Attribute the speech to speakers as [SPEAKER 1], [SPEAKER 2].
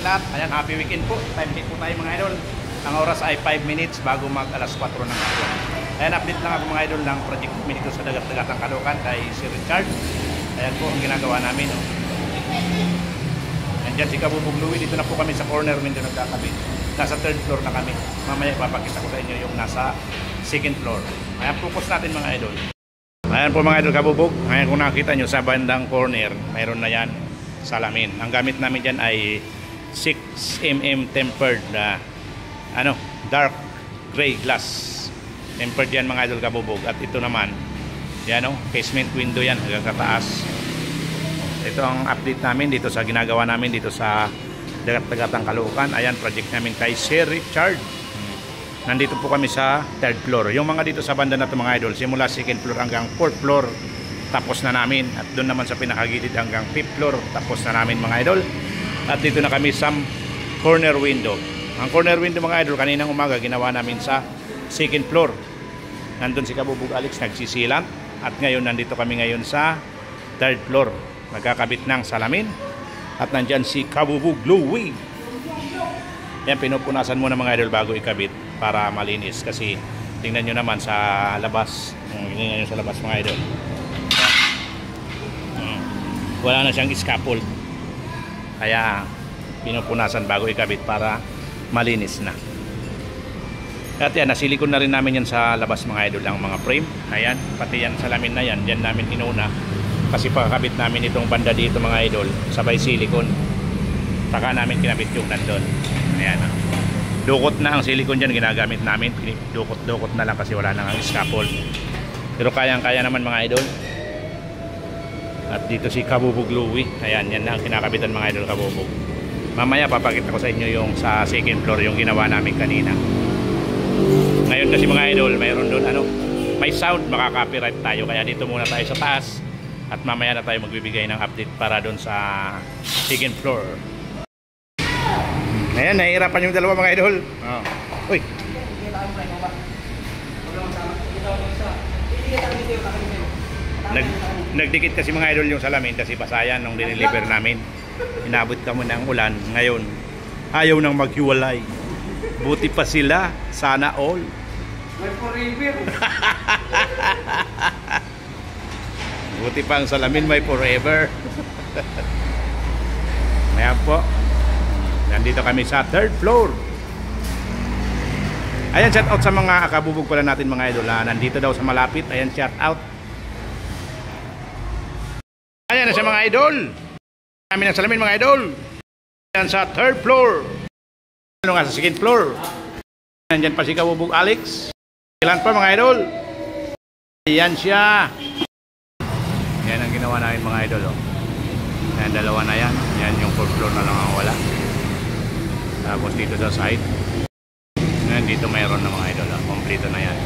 [SPEAKER 1] lahat. Ayan, happy weekend po. Time check po tayo mga idol. Ang oras ay 5 minutes bago mag alas 4 ng hapon. Ayan, update lang ako mga idol ng project namin dito sa Dagat-Dagatang Caloocan kay Sir Richard. Ayan po ang ginagawa namin. Nandyan si Kabubog Louie. Dito na po kami sa corner nito nagkakabit. Nasa 3rd floor na kami. Mamaya ipapakita ko sa inyo yung nasa 2nd floor. Ayan, focus natin mga idol. Ayan po mga idol Kabubog. Ayan, kung nakita nyo sa bandang corner, mayroon na yan salamin. Ang gamit namin dyan ay 6mm tempered na dark gray glass. Tempered yan mga idol Kabubog. At ito naman, yan casement window yan hanggang kataas. Ito ang update namin dito sa ginagawa namin dito sa Dagat-Dagatang Caloocan. Ayan, project namin kay Sir Richard. Nandito po kami sa 3rd floor. Yung mga dito sa banda na ito mga idol, simula 2nd floor hanggang 4th floor, tapos na namin. At doon naman sa pinakagilid hanggang 5th floor, tapos na namin mga idol. At dito na kami sa corner window. Ang corner window mga idol, kaninang umaga ginawa namin sa 2nd floor. Nandun si Kabubog Alex nagsisilang. At ngayon nandito kami ngayon sa 3rd floor. Magkakabit ng salamin. At nandyan si Kabubog Louie. Yan, pinupunasan muna mga idol bago ikabit para malinis. Kasi tingnan nyo naman sa labas. Tingnan nyo sa labas mga idol. Wala na siyang scaffold. Kaya pinupunasan bago ikabit para malinis na. At yan, nasilikon na rin namin yan sa labas mga idol ang mga frame. Ayan, pati yan salamin na yan. Diyan namin inuna. Kasi pagkakabit namin itong banda dito mga idol, sabay silikon. Saka namin kinabit yung nandun. Ayan. Dukot na ang silikon dyan ginagamit namin. Dukot na lang kasi wala nang ang scaffold. Pero kayang-kaya naman mga idol. At dito si Kabubog Louie. Ayan, yan na ang kinakabitan mga idol Kabubog. Mamaya papakita ko sa inyo yung sa 2nd floor yung ginawa namin kanina. Ngayon kasi mga idol, mayroon doon may sound, makaka-copyright tayo. Kaya dito muna tayo sa taas. At mamaya na tayo magbibigay ng update para doon sa 2nd floor. Ayan, nahihirapan yung dalawa mga idol. Uy. Nagdikit kasi mga idol yung salamin kasi pasayan nung dineliver namin. Inabot kami ng ulan. Ngayon, ayaw nang maghiwalay. Buti pa sila. Sana all.
[SPEAKER 2] My forever.
[SPEAKER 1] Buti pa ang salamin may forever. Ayan po. Nandito kami sa 3rd floor. Ayan, shout out sa mga Kabubog pala natin mga idol. Nandito daw sa malapit. Ayan, shout out. Ayan na siya mga idol. Namin ang salamin mga idol. Ayan sa 3rd floor. Ano nga sa 2nd floor. Nandyan pa si Kabubog Alex. Ilan pa mga idol. Ayan siya. Yan ang ginawa namin mga idol. Ayan, dalawa na yan. Yan yung 4th floor na lang ang wala. Tapos dito sa side. Ayan, dito mayroon na mga idol. Kompleto na yan.